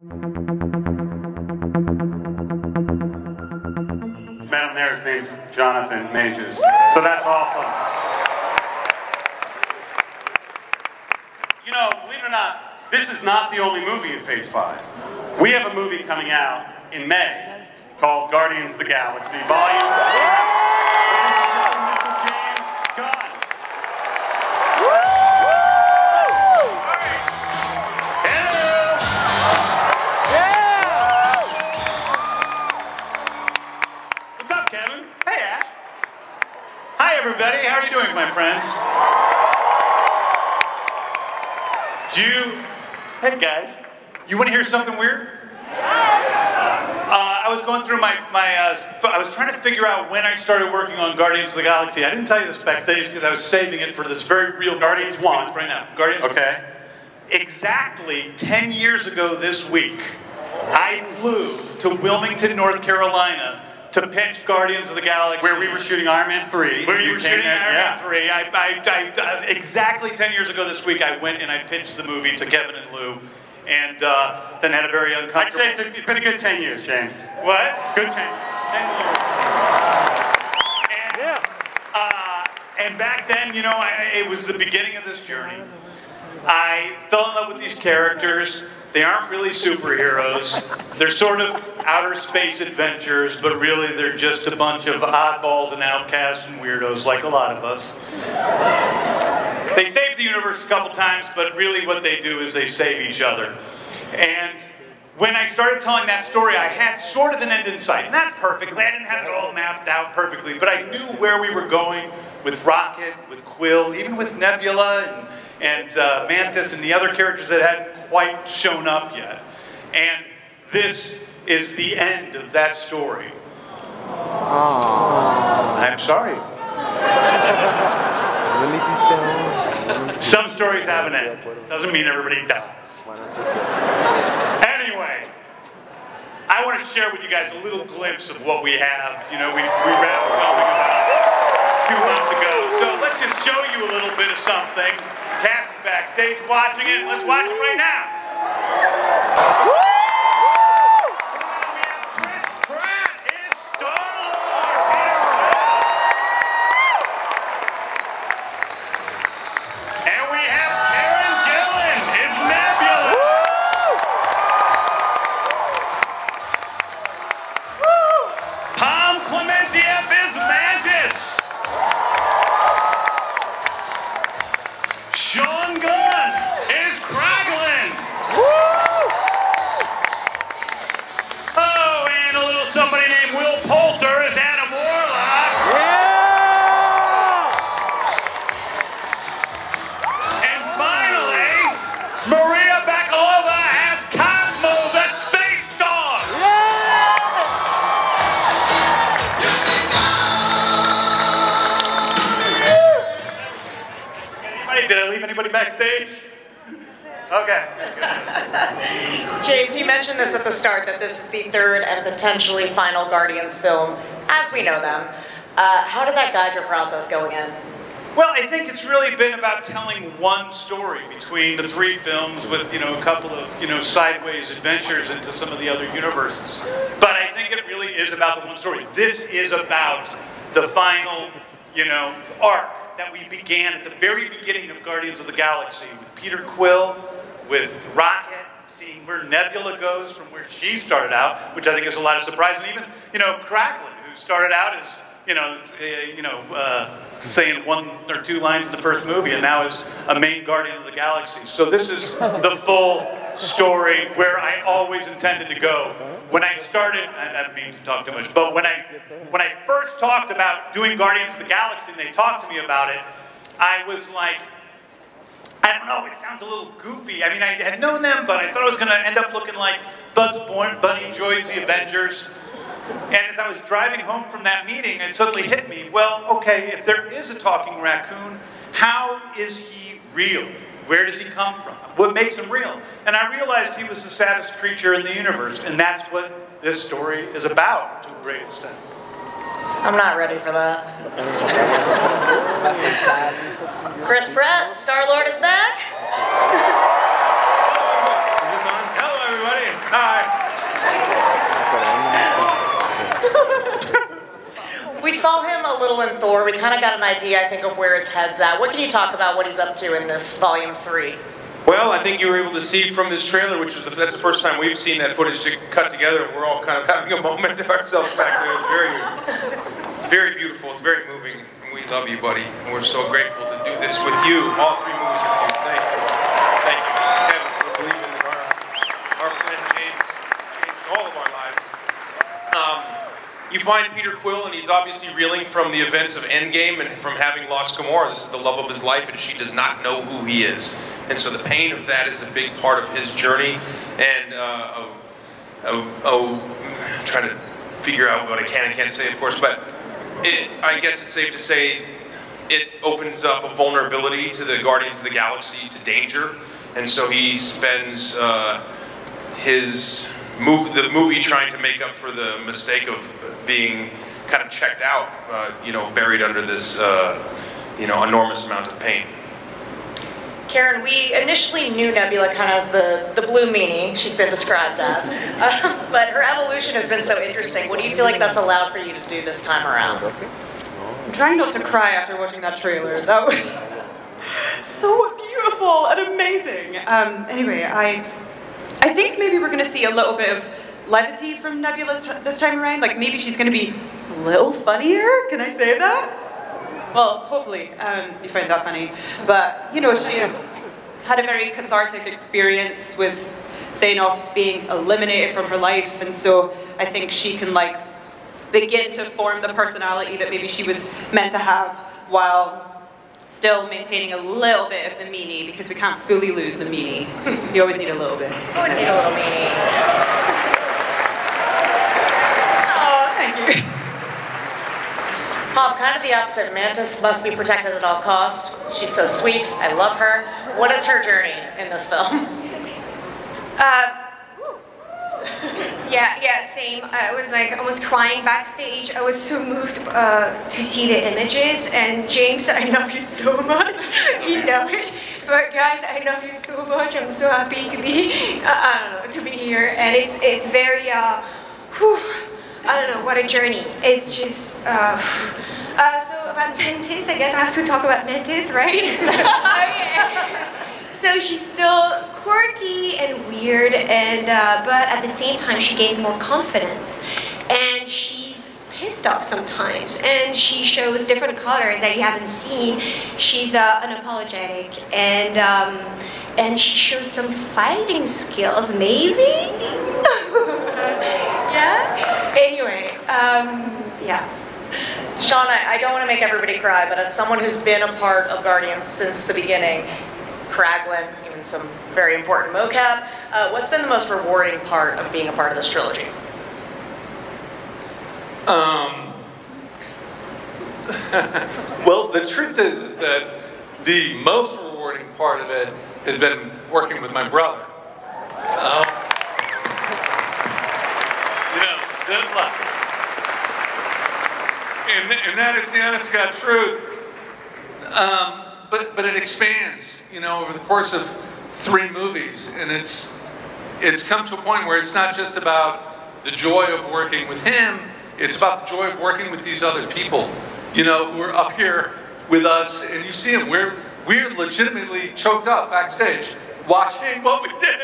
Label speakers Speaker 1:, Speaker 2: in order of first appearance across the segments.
Speaker 1: Man there, his name's Jonathan Majors. So that's awesome. You know, believe it or not, this is not the only movie in Phase 5. We have a movie coming out in May called Guardians of the Galaxy Vol.3. Mr. James Gunn. What's up, Kevin? Hey, Ash. Hi, everybody. How are you doing, my friends? Hey guys, you want to hear something weird? I was going through I was trying to figure out when I started working on Guardians of the Galaxy. I didn't tell you this backstage because I was saving it for this very real Guardians 1 right now. Guardians. Okay. Exactly 10 years ago this week, I flew to Wilmington, North Carolina to pitch Guardians of the Galaxy. Where we were shooting Iron Man 3. Where you were shooting Iron Man 3. Exactly 10 years ago this week, I went and I pitched the movie to Kevin and Lou, and then had a very uncomfortable... I'd say it's been a good 10 years, James. What? Good 10 years. And back then, you know, it was the beginning of this journey. I fell in love with these characters. They aren't really superheroes. They're sort of outer space adventures, but really they're just a bunch of oddballs and outcasts and weirdos like a lot of us. They save the universe a couple times, but really what they do is they save each other. And when I started telling that story, I had sort of an end in sight. Not perfectly, I didn't have it all mapped out perfectly, but I knew where we were going with Rocket, with Quill, even with Nebula and Mantis and the other characters that hadn't quite shown up yet. And this is the end of that story. I'm sorry. Some stories have an end. Doesn't mean everybody dies. Anyway, I want to share with you guys a little glimpse of what we have. You know, we wrapped filming about 2 months ago. So let's just show you a little bit of something. Cat's backstage watching it. Let's watch it right now. Woo! We have Chris Pratt is Star-Lord. And we have Karen Gillan is Nebula. Palm Clementieff is Mantis. Sean Gunn is Kraglin. Oh, and a little somebody named Will Poulter is Adam Warlock. And finally, Maria Bakalova as Cosmo the Space Dog. Did I leave anybody backstage? Okay.
Speaker 2: James, you mentioned this at the start, that this is the third and potentially final Guardians film, as we know them. How did that guide your process going in?
Speaker 3: Well, I think it's really been about telling one story between the 3 films with, you know, a couple of, you know, sideways adventures into some of the other universes. But I think it really is about the one story. This is about the final, you know, arc that we began at the very beginning of Guardians of the Galaxy with Peter Quill, with Rocket, seeing where Nebula goes from where she started out, which I think is a lot of surprise, and even, you know, Kraglin, who started out as, saying 1 or 2 lines in the first movie, and now is a main Guardian of the Galaxy. So this is the full story where I always intended to go. When I started, I don't mean to talk too much, but when I first talked about doing Guardians of the Galaxy and they talked to me about it, I was like, I don't know, it sounds a little goofy. I mean, I had known them, but I thought it was going to end up looking like Bugs Bunny joins the Avengers. And as I was driving home from that meeting, it suddenly hit me, well, okay, if there is a talking raccoon, how is he real? Where does he come from? What makes him real? And I realized he was the saddest creature in the universe, and that's what this story is about, to a great extent.
Speaker 2: I'm not ready for that. Chris Pratt, Star-Lord is back.
Speaker 3: Is this on? Hello, everybody.
Speaker 2: We saw him a little in Thor. We kind of got an idea, I think, of where his head's at. What can you talk about what he's up to in this Volume 3?
Speaker 4: Well, I think you were able to see from this trailer, which was that's the first time we've seen that footage cut together, and we're all kind of having a moment to ourselves back there. It's very beautiful. It's very moving. And we love you, buddy. And we're so grateful to do this with you. All 3 movies with you. Thank you. Thank you, Kevin, for believing in our friend James changed all of our lives. You find Peter Quill, and he's obviously reeling from the events of Endgame and from having lost Gamora. This is the love of his life, and she does not know who he is. And so the pain of that is a big part of his journey. And I'm trying to figure out what I can and can't say, of course, but I guess it's safe to say it opens up a vulnerability to the Guardians of the Galaxy, to danger. And so he spends the movie trying to make up for the mistake of being kind of checked out, buried under this, enormous amount of pain.
Speaker 2: Karen, we initially knew Nebula kind of as the blue meanie she's been described as, but her evolution has been so interesting. What do you feel like that's allowed for you to do this time around?
Speaker 5: I'm trying not to cry after watching that trailer. That was so beautiful and amazing. Anyway, I think maybe we're going to see a little bit of levity from Nebula this time around. Like maybe she's going to be a little funnier. Can I say that? Well, hopefully you find that funny. But, she had a very cathartic experience with Thanos being eliminated from her life, and so I think she can, begin to form the personality that maybe she was meant to have while still maintaining a little bit of the meanie, because we can't fully lose the meanie. You always need a little bit.
Speaker 2: Always need a little meanie.
Speaker 5: Oh, thank you.
Speaker 2: Pop, kind of the opposite. Mantis must be protected at all costs. She's so sweet. I love her. What is her journey in this film?
Speaker 6: Yeah, same. I was almost crying backstage. I was so moved to see the images. And James, I love you so much. You know it. But guys, I love you so much. I'm so happy to be, to be here. And it's very, I don't know, what a journey. It's just, so about Mantis, I guess I have to talk about Mantis, right? Okay. So she's still quirky and weird, and but at the same time she gains more confidence. And she's pissed off sometimes, and she shows different colors that you haven't seen. She's unapologetic, and she shows some fighting skills, maybe? Yeah? Anyway, yeah.
Speaker 2: Sean, I don't want to make everybody cry, but as someone who's been a part of Guardians since the beginning, Kraglin, even some very important mocap, what's been the most rewarding part of being a part of this trilogy?
Speaker 7: Well, the truth is that the most rewarding part of it has been working with my brother.
Speaker 3: Good luck.
Speaker 7: And that is the honest God truth. But it expands, over the course of 3 movies, and it's come to a point where it's not just about the joy of working with him, it's about the joy of working with these other people, who are up here with us, and you see them, we're legitimately choked up backstage, watching what we did,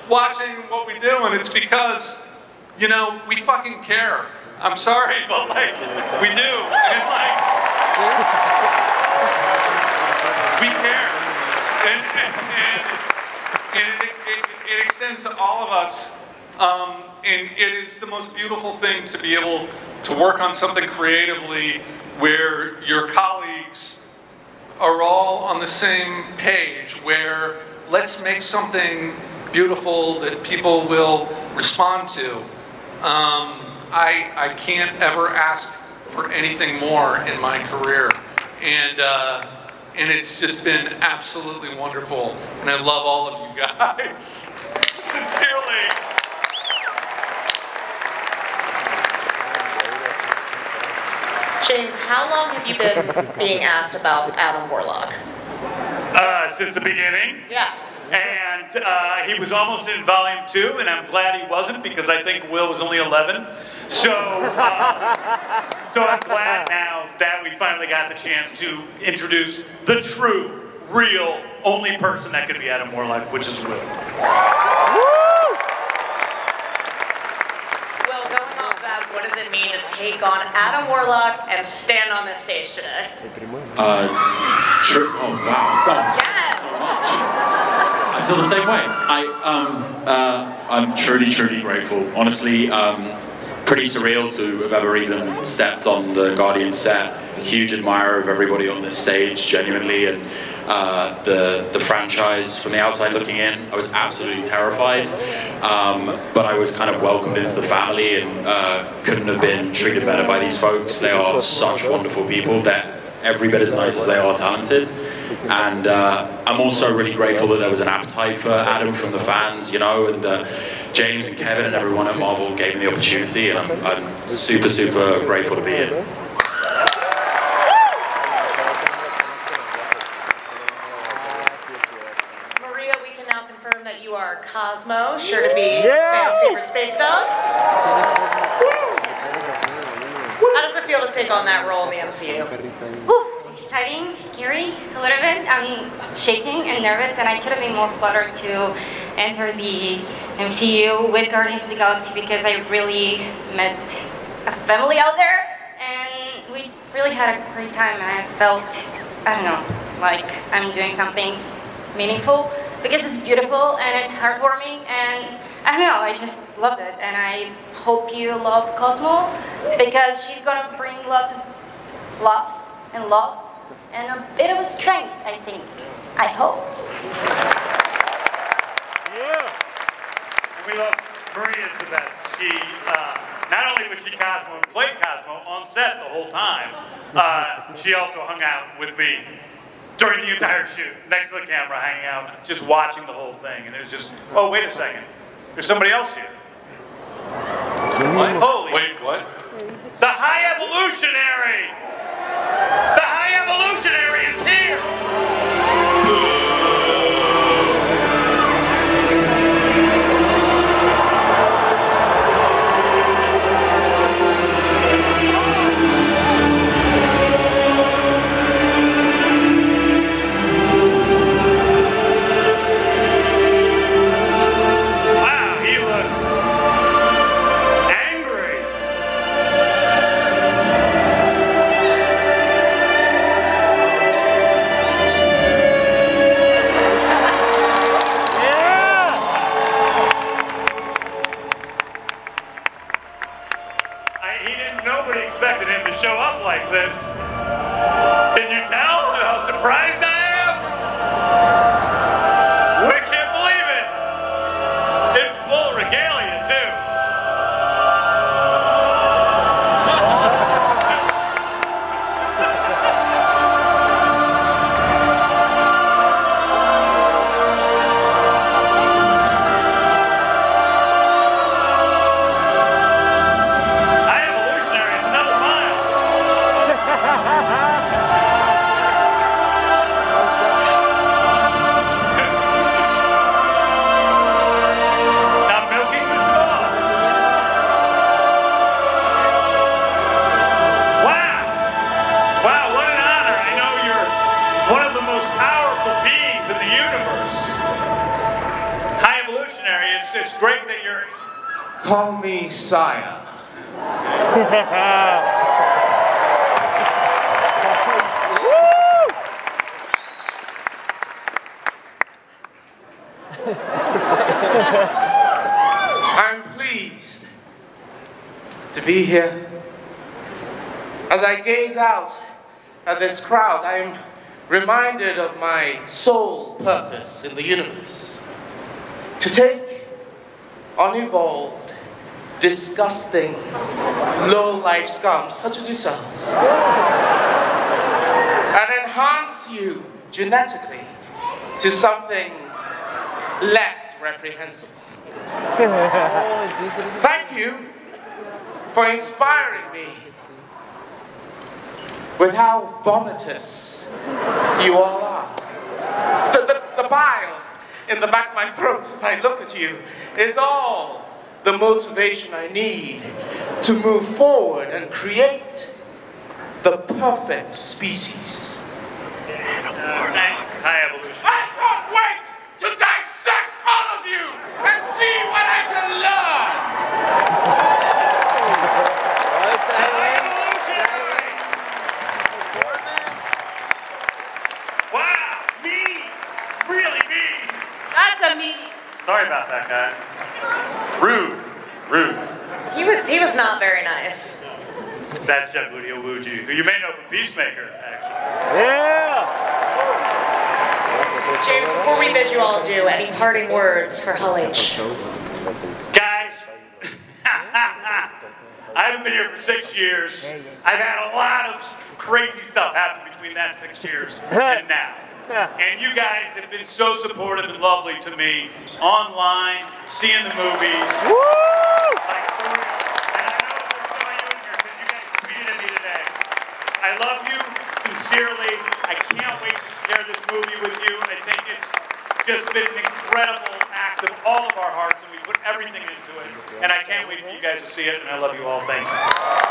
Speaker 7: watching what we do, and it's because, we fucking care. I'm sorry, but we do, and we care, and it extends to all of us, and it is the most beautiful thing to be able to work on something creatively where your colleagues are all on the same page, where let's make something beautiful that people will respond to. I can't ever ask for anything more in my career, and it's just been absolutely wonderful, and I love all of you guys, sincerely.
Speaker 2: James, how long have you been being asked about Adam Warlock?
Speaker 3: Since the beginning.
Speaker 2: Yeah.
Speaker 3: And
Speaker 1: he was almost in volume 2, and I'm glad he wasn't because I think Will was only 11. So, so I'm glad now that we finally got the chance to introduce the true, real, only person that could be Adam Warlock, which is Will.
Speaker 2: What does it mean to take on Adam Warlock and stand on this stage today?
Speaker 8: Oh wow, thanks
Speaker 2: yes.
Speaker 8: so much. I feel the same way. I'm truly, truly grateful. Honestly, pretty surreal to have ever even stepped on the Guardian set. Huge admirer of everybody on this stage, genuinely, and the franchise from the outside looking in. I was absolutely terrified, but I was kind of welcomed into the family and couldn't have been treated better by these folks. They are such wonderful people. They're every bit as nice as they are talented. And I'm also really grateful that there was an appetite for Adam from the fans, you know, and James and Kevin and everyone at Marvel gave me the opportunity, and I'm super, super grateful to be here.
Speaker 2: Cosmo, sure to be fans' favorite space dog. How does it feel to take on that role in the MCU?
Speaker 6: Whew, exciting, scary, a little bit. I'm shaking and nervous, and I could have been more flattered to enter the MCU with Guardians of the Galaxy because I really met a family out there, and we really had a great time, and I felt, I don't know, like I'm doing something meaningful. Because it's beautiful and it's heartwarming, and I don't know, I just loved it, and I hope you love Cosmo because she's gonna bring lots of laughs and love and a bit of a strength, I think. I hope.
Speaker 1: Yeah. We love Maria's the best. She not only was she Cosmo and played Cosmo on set the whole time, she also hung out with me during the entire shoot, next to the camera, hanging out, just watching the whole thing. And it was just, oh, wait a second. There's somebody else here.
Speaker 7: What?
Speaker 1: Holy.
Speaker 7: Wait, what?
Speaker 1: The High Evolutionary! The High Evolutionary is here!
Speaker 9: Call me Sire. I'm pleased to be here. As I gaze out at this crowd, I am reminded of my sole purpose in the universe. To take unevolved, disgusting, low-life scum such as yourselves and enhance you genetically to something less reprehensible. Thank you for inspiring me with how vomitous you all are. The bile in the back of my throat as I look at you is all the motivation I need to move forward and create the perfect species.
Speaker 1: Thanks, High Evolutionary.
Speaker 9: I can't wait to dissect all of you and see what I can learn!
Speaker 1: Wow, me! Really me!
Speaker 2: That's a me.
Speaker 1: Sorry about that, guys. Rude. Rude.
Speaker 2: He was not very nice.
Speaker 1: That's Jebudi Owuji, who you may know from Peacemaker, actually.
Speaker 2: James, before we bid you all adieu, any parting words for Hull H?
Speaker 1: Guys, I haven't been here for 6 years. I've had a lot of crazy stuff happen between that 6 years and now. And you guys have been so supportive and lovely to me online, seeing the movies. Woo! Like, for real. And I know there's some of you in here because you guys tweeted at me today. I love you sincerely. I can't wait to share this movie with you. I think it's just been an incredible act of all of our hearts, and we put everything into it. And I can't wait for you guys to see it, and I love you all. Thank you.